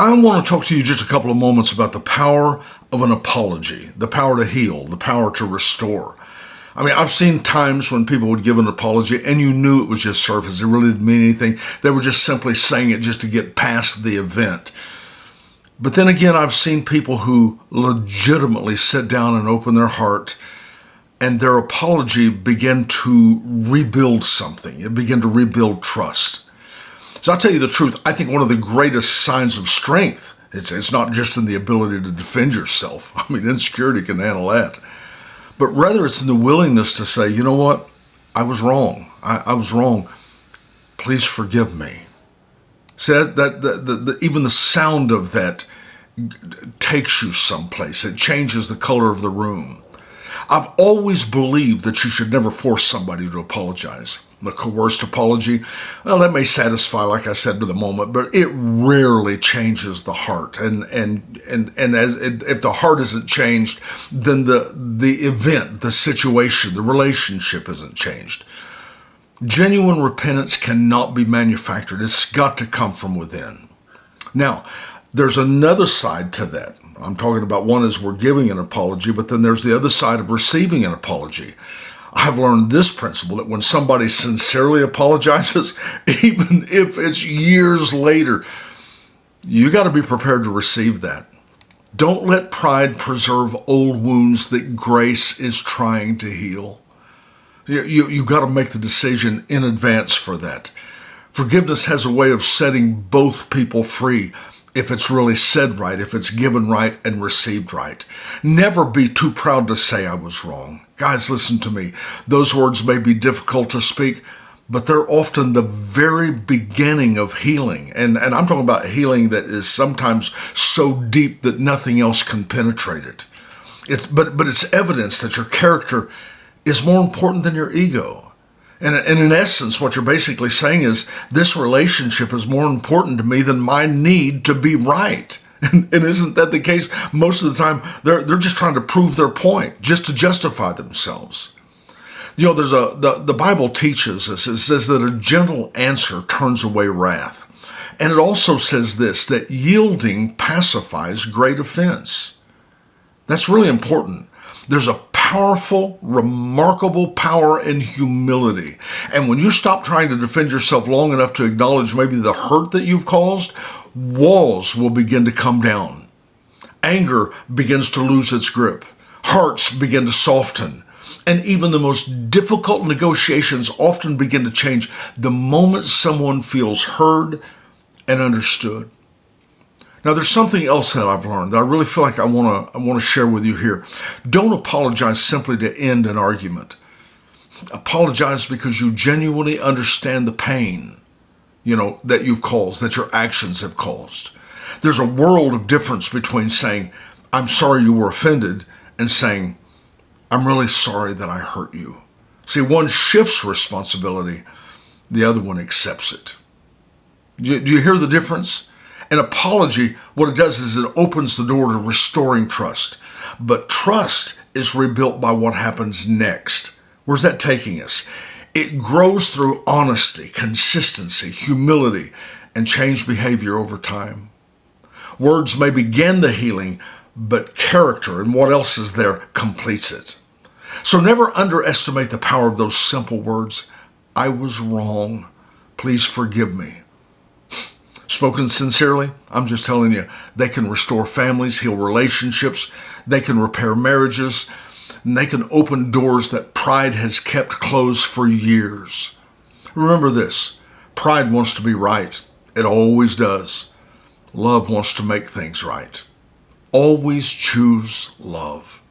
I want to talk to you just a couple of moments about the power of an apology, the power to heal, the power to restore. I mean, I've seen times when people would give an apology and you knew it was just surface. It really didn't mean anything. They were just simply saying it just to get past the event. But then again, I've seen people who legitimately sit down and open their heart, and their apology begin to rebuild something. It began to rebuild trust. So I'll tell you the truth. I think one of the greatest signs of strength, it's not just in the ability to defend yourself. I mean, insecurity can handle that. But rather it's in the willingness to say, you know what? I was wrong. I was wrong. Please forgive me. See, even the sound of that takes you someplace. It changes the color of the room. I've always believed that you should never force somebody to apologize. The coerced apology, well, that may satisfy, like I said, to the moment, but it rarely changes the heart. And if the heart isn't changed, then the event, the situation, the relationship isn't changed. Genuine repentance cannot be manufactured. It's got to come from within. Now, there's another side to that. I'm talking about one is we're giving an apology, but then there's the other side of receiving an apology. I've learned this principle that when somebody sincerely apologizes, even if it's years later, you got to be prepared to receive that. Don't let pride preserve old wounds that grace is trying to heal. You got to make the decision in advance for that. Forgiveness has a way of setting both people free if it's really said right, if it's given right and received right. Never be too proud to say I was wrong. Guys, listen to me. Those words may be difficult to speak, but they're often the very beginning of healing. And I'm talking about healing that is sometimes so deep that nothing else can penetrate it. But it's evidence that your character is more important than your ego. And in essence, what you're basically saying is this relationship is more important to me than my need to be right. And isn't that the case? Most of the time, they're just trying to prove their point, just to justify themselves. You know, the Bible teaches us, it says that a gentle answer turns away wrath. And it also says this, that yielding pacifies great offense. That's really important. There's a powerful, remarkable power in humility. And when you stop trying to defend yourself long enough to acknowledge maybe the hurt that you've caused, walls will begin to come down. Anger begins to lose its grip. Hearts begin to soften. And even the most difficult negotiations often begin to change the moment someone feels heard and understood. Now, there's something else that I've learned that I really feel like I want to share with you here. Don't apologize simply to end an argument. Apologize because you genuinely understand the pain, that you've caused, that your actions have caused. There's a world of difference between saying, I'm sorry you were offended, and saying, I'm really sorry that I hurt you. See, one shifts responsibility, the other one accepts it. Do you hear the difference? An apology, what it does is it opens the door to restoring trust. But trust is rebuilt by what happens next. Where's that taking us? It grows through honesty, consistency, humility, and changed behavior over time. Words may begin the healing, but character and what else is there completes it. So never underestimate the power of those simple words. I was wrong. Please forgive me. Spoken sincerely, I'm just telling you, they can restore families, heal relationships, they can repair marriages, and they can open doors that pride has kept closed for years. Remember this, pride wants to be right. It always does. Love wants to make things right. Always choose love.